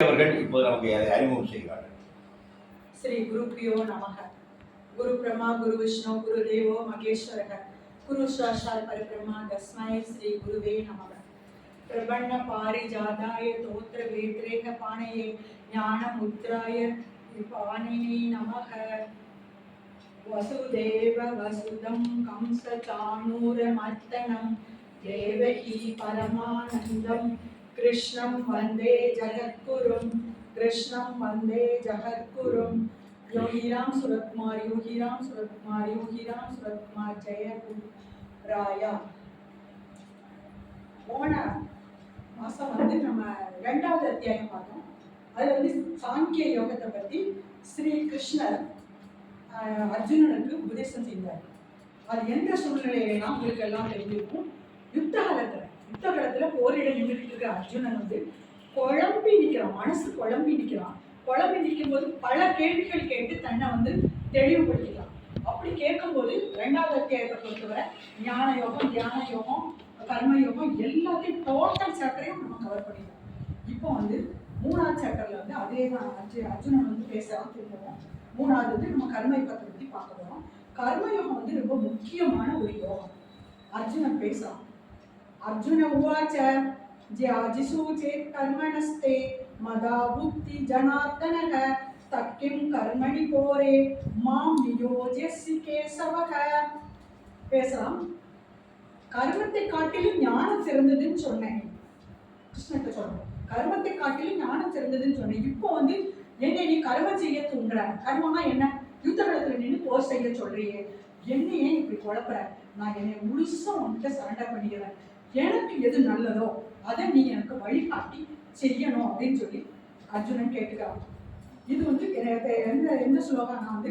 அவர்கள் இப்போது நமக்கு அதை அறிமுகம் செய்கிறார்கள். ஸ்ரீ குருப்பியோ நமக. குரு பிரமா குரு விஷ்ணு குரு தேவோ மகேஸ்வரக குரு சாட்சாத் பரபிரம்மா தஸ்மை ஸ்ரீ குருவே நமக. பிரபண்ண பாரிஜாதாய தோத்திர வேத்ரேக பாணையே ஞான முத்ராய பாணினி நமக. வசுதேவ வசுதம் கம்ச சாணூர மர்த்தனம் தேவகி பரமானந்தம் கிருஷ்ணம் வந்தே ஜகத்குரும் கிருஷ்ணம் வந்தே ஜகத்குரும். யோகிராம் சுரத்குமார் யோகிராம் சுரத்குமார் யோகிராம் சுரத்குமார் ஜெய ராயா. போன மாசம் நம்ம 2வது அத்தியாயம் பார்த்தோம். அதுல சாங்கிய யோகத்தை பத்தி ஸ்ரீ கிருஷ்ணர் அர்ஜுனனுக்கு உபதேசம் செய்தார். அது எந்த சூழ்நிலையிலாம் உங்களுக்கு எல்லாம் தெரிஞ்சிருக்கும். யுத்த காலத்துல போரிட நின்றுட்டு இருக்க அர்ஜுனன் குழம்பி நிற்கிறான், மனசு குழம்பி நிற்கிறான். குழம்பி நிற்கும் போது பல கேள்விகள் கேட்டு தன்னை தெளிவுபடுத்திக்கலாம். அப்படி கேட்கும்போது 2வது அத்தியாயத்தை பொறுத்தவரை ஞான யோகம், தியான யோகம், கர்ம யோகம் எல்லாத்தையும் டோட்டல் சாப்டரையும் நம்ம கவர் பண்ணிக்கலாம். இப்போ 3வது சாப்டர்ல அதே தான் அர்ஜுனன் பேசலாம் திரும்பவும். 3வது நம்ம கர்ம யோகத்தை பற்றி பார்க்க போறோம். கர்மயோகம் ரொம்ப முக்கியமான ஒரு யோகம். அர்ஜுனன் பேசலாம். அர்ஜுன உவாச்ச ஜிசு சேத் கர்மணஸ்தே மதா புத்தி ஜனார்தனக தக்கிம் கர்மணி கோரே மாம் நியோஜ்யசி கேசவக. பேசலாம். கர்மத்தை காட்டிலும் ஞானம் சிறந்ததுன்னு சொன்னேன். கிருஷ்ணத்தை சொல்றேன், கர்மத்தை காட்டிலும் ஞானம் சிறந்ததுன்னு சொன்னேன். இப்போ என்ன நீ கர்மம் செய்ய தூண்டுற? கர்மமா என்ன? யுத்த காலத்துல நின்று போர் செய்ய சொல்றியே, என்னையே இப்படி குழப்புற? நான் என்னை முழுசா உன்கிட்ட சரண்டர் பண்ணிக்கிறேன். எனக்கு எது நல்லதோ அதை நீ எனக்கு வழிகாட்டி செய்யணும் அப்படின்னு சொல்லி அர்ஜுனன் கேட்டுக்கிறான். இது எந்த ஸ்லோகம்? நான்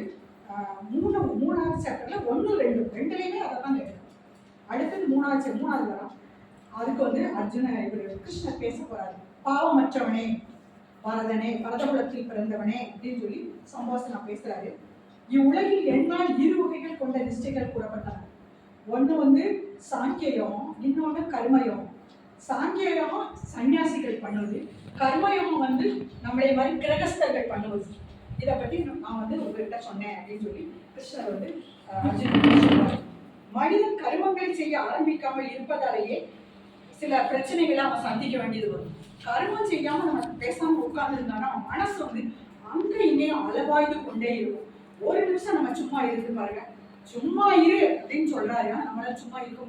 3வது சாப்டர்ல 1, 2 ரெண்டுலையுமே அதை தான் கேட்கிறேன். அடுத்தது 3வது வரும். அதுக்கு அர்ஜுனன் கிருஷ்ணர் பேச போறாரு. பாவமற்றவனே பரதனே, பரதகுலத்தில் பிறந்தவனே அப்படின்னு சொல்லி சம்பாஷணம் பேசுறாரு. இவ்வுலகில் என்னால் 2 வகைகள் கொண்ட நிஷ்டைகள் கூறப்பட்டன. ஒன்று சாங்கிய யோகம், இன்னொன்று கர்மயோகம். சாங்கிய யோகம் சன்னியாசிகள் பண்ணுவது, கர்மயோகம் நம்மளை மாதிரி கிரகஸ்தர்கள் பண்ணுவது. இதை பற்றி நான் உங்ககிட்ட சொன்னேன் அப்படின்னு சொல்லி கிருஷ்ணர் அர்ஜுனன் சொல்றாரு. மனிதன் கர்மங்களை செய்ய ஆரம்பிக்காமல் இருப்பதாலேயே சில பிரச்சனைகளை அவன் சந்திக்க வேண்டியது வரும். கர்மம் செய்யாம நம்ம பேசாம உட்கார்ந்து இருந்தானா மனசு அங்க இங்கேயும் அளவாய்ந்து கொண்டே இருக்கும். ஒரு நிமிஷம் நம்ம சும்மா இருந்து பாருங்க. சும்மா இரு அப்படின்னு சொல்றாரு. நம்மளால சும்மா இருக்க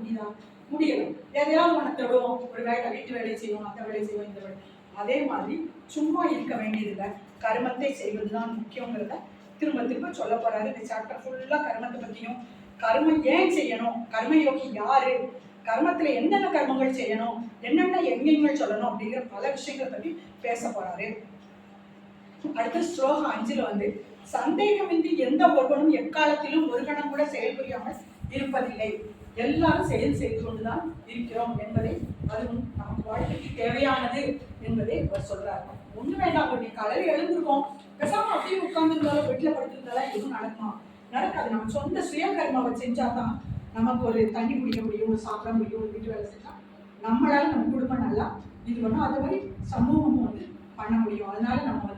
முடியல. எதையாவது மனத்தோடும் ஒரு வீட்டு வேலை செய்வோம், அந்த வேலை செய்வோம், இந்த வேலை. அதே மாதிரி சும்மா இருக்க வேண்டியதில்லை, கர்மத்தை செய்வதுதான் முக்கியங்கிறத திரும்ப திரும்ப சொல்ல போறாரு. இந்த சாப்டர் ஃபுல்லா கர்மத்தை பத்தியும், கர்மம் ஏன் செய்யணும், கர்மயோகி யாரு, கர்மத்துல என்னென்ன கர்மங்கள் செய்யணும், என்னென்ன யஜ்ஞங்கள் சொல்லணும் அப்படிங்கிற பல விஷயங்களை பற்றி பேச போறாரு. அடுத்த ஸ்லோகம் 5ல சந்தேகமின்றி எந்த ஒருவனும் எக்காலத்திலும் ஒரு கணம் கூட செயல்புரியாமல் இருப்பதில்லை, எல்லாரும் செயல் செய்து கொண்டுதான் இருக்கிறோம் என்பதை, அது நமக்கு வாழ்க்கைக்கு தேவையானது என்பதை அவர் சொல்றாரு. ஒண்ணு வேண்டாம், நீ காலையில் எழுந்திருக்கோம், பேசாம அப்படியே உட்கார்ந்துருந்தாலும் வீட்டுல படுத்திருந்தாலும் எதுவும் நடக்குமா? நடக்காது. நம்ம சொந்த சுய கர்மாவை செஞ்சாதான் நமக்கு ஒரு தண்ணி குடிக்க முடியும், ஒரு சாப்பிட முடியும், ஒரு வீட்டு வேலை செஞ்சா நம்மளால நம்ம குடும்பம் நல்லா இது பண்ணும். அது மாதிரி சமூகமும் பண்ண முடியும். அதனால நம்ம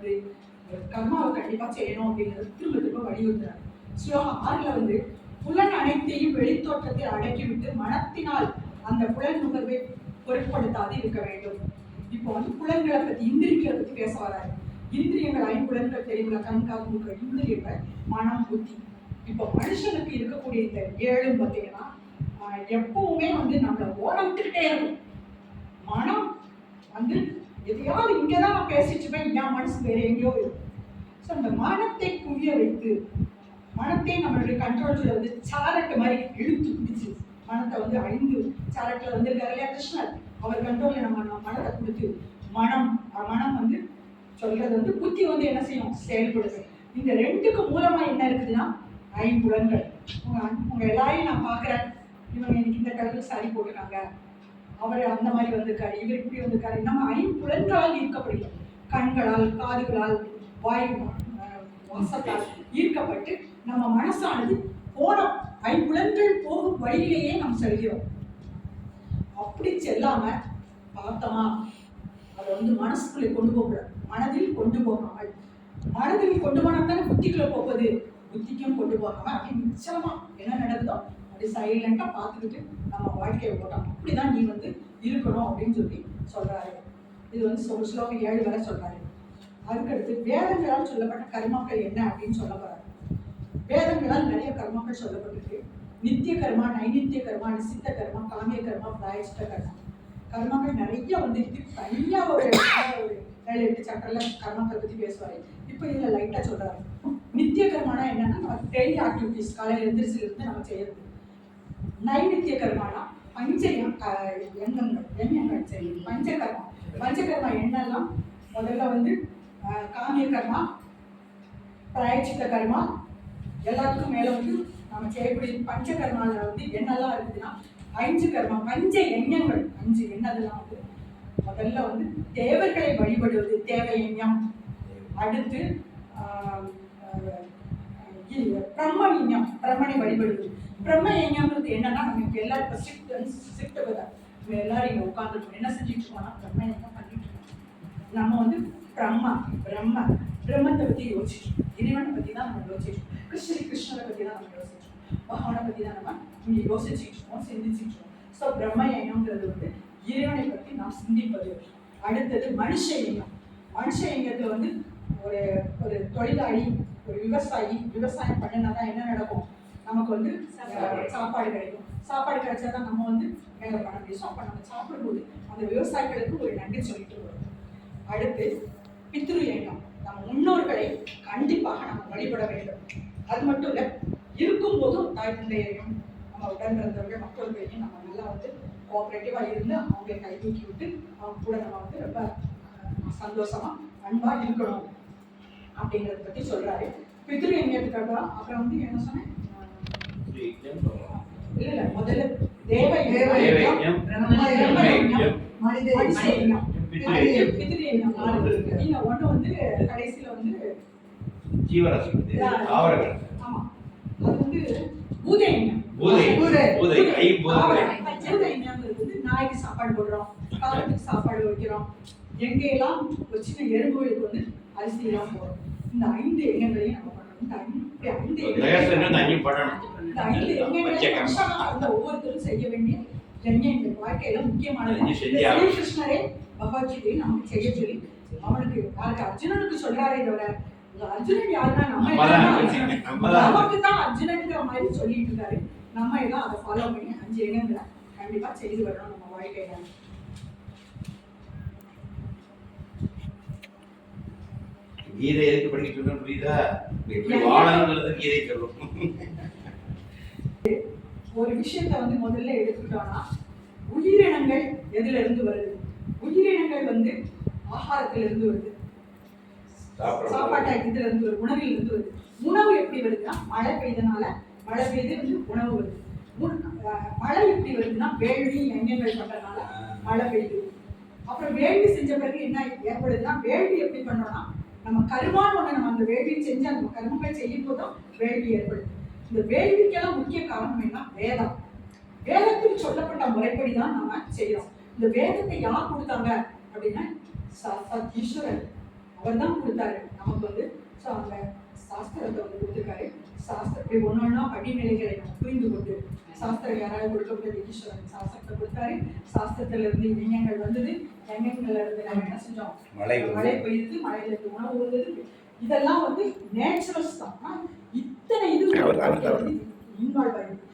கர்மாவை கண்டிப்பா செய்யணும் அப்படிங்கிறது திரும்ப திரும்ப வலியுறுத்துறாரு. ஸ்லோகம் 6ல புலன் அனைத்தையும் வெளித்தோற்றத்தில் அடக்கிவிட்டு மனத்தினால் அந்த புலன் நுகர்வை பொருட்படுத்தாது இருக்க வேண்டும். இப்போ புலன்களை பத்தி, இந்திரியங்களை பத்தி பேச வராரு. இந்திரியங்கள் 5 புலன்கள் தெரியுங்களா? கண், காது, மூக்கு. இந்திரியங்கள் மனம், புத்தி. இப்போ மனுஷனுக்கு இருக்கக்கூடிய இந்த 7 பார்த்தீங்கன்னா எப்பவுமே நம்மளை ஓட விட்டுக்கிட்டே இருக்கும். மனம் எதையாவது இங்கதான் நான் பேசிட்டு இருப்பேன், என் மனசு வேற எங்கேயோ இருக்கும். ஸோ அந்த மனத்தை குவிய வைத்து, மனத்தை நம்மளுடைய கண்ட்ரோல் சாரட்டு மாதிரி இழுத்து பிடிச்சு, மனத்தை 5 சாரட்டில் இருக்காரு இல்லையா கிருஷ்ணர், அவர் கண்ட்ரோல்ல நம்ம மனத்தை கொடுத்து மனம் சொல்றது புத்தி என்ன செய்யும், செயல்படுது. இந்த 2க்கு மூலமா என்ன இருக்குதுன்னா 5 புலன்கள். உங்க எல்லாரையும் நான் பாக்குறேன், இவங்க எனக்கு இந்த கலருக்கு சாரி போட்டுருக்காங்க, அவர் அந்த மாதிரி வந்திருக்காரு, இவர் இப்படி வந்திருக்காரு. நம்ம 5 புலன்களால் ஈர்க்கப்படுகிறோம். கண்களால், காதுகளால், வாயு வாசத்தால் ஈர்க்கப்பட்டு நம்ம மனசானது போன 5 புலன்கள் போகும் வழியிலேயே நாம் செல்கிறோம். அப்படி செல்லாம பார்த்தோமா, அதை வந்து மனசுக்குள்ளே கொண்டு போகக்கூடாது, மனதில் கொண்டு போகாமல். மனதில் கொண்டு போனால் தானே புத்திக்குள்ள போகுது, புத்திக்கும் கொண்டு போகாம அப்படி நிச்சயமா என்ன நடக்குதோ அப்படி சைலண்டா பார்த்துக்கிட்டு நம்ம வாழ்க்கையை போட்டோம். அப்படிதான் நீ வந்து இருக்கணும் அப்படின்னு சொல்லி சொல்றாரு. இது வந்து ஸ்லோகம் 7 வரை சொல்றாரு. அதுக்கடுத்து வேதங்களால் சொல்லப்பட்ட கர்மாக்கள் என்ன அப்படின்னு சொல்ல போறாரு. வேதங்களால் நிறைய கர்மாக்கள் சொல்லப்பட்டிருக்கு. நித்திய கர்மா, நைநித்திய கர்மா, நிசித்த கர்மா, காமிய கர்மா, பிராயச்சித்த கர்மா. கர்மாக்கள் நிறைய வந்து தனியா ஒரு 7-8 சாப்டர்ல கர்மாக்கள் பத்தி பேசுவாரு. இப்போ இதுல லைட்டா சொல்றாரு. நித்திய கர்மானா என்னன்னா நம்ம டெய்லி ஆக்டிவிட்டிஸ், காலையில எந்திரிச்சில இருந்து நம்ம செய்யறது. நைநித்திய கர்மானா எண்ணங்கள் சரி, பஞ்சகர்மா. பஞ்சகர்மா என்னெல்லாம்? முதல்ல வந்து காமிய கர்மா, பிராயச்சித்த கர்மா, எல்லாத்துக்கும் மேல வந்து நம்ம செய்யக்கூடிய பஞ்சகர்மால வந்து என்னெல்லாம் இருக்குதுன்னா 5 கர்மா, பஞ்ச எண்ணங்கள் 5 என்னதெல்லாம் வந்து முதல்ல வந்து தேவர்களை வழிபடுவது தேவ எண்ணம். அடுத்து பிரம்ம எண்ணம், பிரம்மனை வழிபடுவது. பிரம்ம எண்ணம்ன்றது என்னன்னா நமக்கு எல்லாரும் ஸ்ட்ரிக்ட் நம்ம எல்லாரும் இங்க உட்காந்துருக்கோம், என்ன செஞ்சுட்டு இருக்கோம்னா பிரம்ம எண்ணம் பண்ணிட்டு இருக்கோம். நம்ம வந்து பிரம்மத்தை பத்தி யோசிச்சோம், இறைவனை பத்தி தான் நம்ம யோசிச்சோம், கிருஷ்ணரை பத்தி தான் நம்ம யோசிச்சோம், பகவானை பத்தி தான் நம்ம இங்க யோசிச்சுட்டு இருக்கோம், சிந்திச்சுட்டு இருக்கோம். ஸோ பிரம்ம எண்ணம்ன்றது வந்து இறைவனை பற்றி நாம் சிந்திப்பது. அடுத்தது மனுஷ எண்ணம். மனுஷ எண்ணத்துல வந்து ஒரு தொழிலாளி, ஒரு விவசாயி விவசாயம் பண்ணினா தான் என்ன நடக்கும்? நமக்கு வந்து சாப்பாடு கிடைக்கும். சாப்பாடு கிடைச்சாதான் நம்ம வந்து வேலை பண்ண முடியும். அப்போ நம்ம சாப்பிடும்போது அந்த விவசாயிகளுக்கு ஒரு நன்றி சொல்லிட்டு வரும். அடுத்து பித்ரு எண்ணம். நம்ம முன்னோர்களை கண்டிப்பாக நம்ம வழிபட வேண்டும். அது மட்டும் இல்லை, இருக்கும்போதும் தாய் தந்தையையும் நம்ம உடன் பிறந்தவர்கள் மக்கள்களையும் நம்ம நல்லா வந்து கோஆப்ரேட்டிவாக இருந்து அவங்களை கை தூக்கி விட்டு அவங்க கூட நம்ம வந்து ரொம்ப சந்தோஷமா அன்பா இருக்கணும் அப்படிங்கிறத பற்றி சொல்றாரு. பித்ரு எண்ணத்துக்கு அப்புறம் வந்து என்ன சொன்னேன்? இல்ல முதல்ல தேவ எண்ணம், மனுஷ எண்ணம், பித்ரு எண்ணம். ஒண்ணு வந்து கடைசியில வந்து ஜீவராசி. ஆமா, அது வந்து பூத எண்ணம். நாய்க்கு சாப்பாடு போடுறோம், காலத்துக்கு சாப்பாடு வைக்கிறோம், எங்கெல்லாம் ஒரு சின்ன எறும்புகளுக்கு வந்து அரிசி எல்லாம் போடுறோம். இந்த 5 எண்ணங்களையும் நம்ம பண்ணணும். இந்த 5 எண்ணங்களை ஒவ்வொருத்தரும் செய்ய வேண்டிய எண்ணங்கள் வாழ்க்கையில முக்கியமானது. ஸ்ரீகிருஷ்ணரே பகவத்கீதையை நமக்கு செய்ய சொல்லி அவனுக்கு அர்ஜுனனுக்கு சொல்றாரே தவிர அர்ஜுனன் யாருன்னா நமக்கு தான் அர்ஜுனனுங்கிற மாதிரி சொல்லிட்டு இருக்காரு. நம்ம எல்லாம் அதை ஃபாலோ பண்ணி 5 எண்ணங்களை கண்டிப்பா செய்து வரணும் நம்ம வாழ்க்கையில. கீதை எதுக்கு படிக்கிட்டு புரியுதா? எப்படி வாழணுங்கிறது கீதை சொல்லும். ஒரு விஷயத்த வந்து முதல்ல எடுத்துக்கிட்டோம்னா உயிரினங்கள் எதுல இருந்து வருது? உயிரினங்கள் வந்து ஆகாரத்துல இருந்து வருது, சாப்பாட்டு இதுல இருந்து வருது, உணவில் இருந்து வருது. உணவு எப்படி வருதுன்னா மழை பெய்தனால மழை பெய்து வந்து உணவு வருது. மழை எப்படி வருதுன்னா வேள்வி யஞங்கள் பண்றதுனால மழை பெய்யுது. அப்புறம் வேள்வி செஞ்ச பிறகு என்ன ஏற்படுதுன்னா, வேள்வி எப்படி பண்றோம்னா நம்ம கர்மான்னு ஒண்ணு நம்ம அந்த வேள்வி செஞ்சு அந்த கர்மங்கள் செய்யும் போதும் வேள்வி ஏற்படுது. இந்த வேள்விக்கெல்லாம் முக்கிய காரணம் என்ன? வேதம். வேதத்தில் சொல்லப்பட்ட முறைப்படி தான் நம்ம செய்யறோம். இந்த வேதத்தை யார் கொடுத்தாங்க அப்படின்னா ஈஸ்வரன் அவர் தான் கொடுத்தாரு நமக்கு வந்து. ஸோ அந்த சாஸ்திரத்தை வந்து கொடுத்துருக்காரு. சாஸ்திரத்தை ஒன்னொன்னா படிநிலைகளை நம்ம புரிந்து கொண்டு சாஸ்திரம் யாராவது கொடுக்கப்பட்டது ஈஸ்வரன் சாஸ்திரத்தை கொடுத்தாரு. சாஸ்திரத்துல இருந்து எண்ணங்கள் வந்தது, எண்ணங்கள்ல இருந்து நம்ம என்ன செஞ்சோம்? மழை பெய்யுது, மழையில இருந்து உணவு வந்தது. இதெல்லாம் வந்து நேச்சுரல்ஸ் தான். இத்தனை இது இன்வால்வ் ஆயிருக்கு.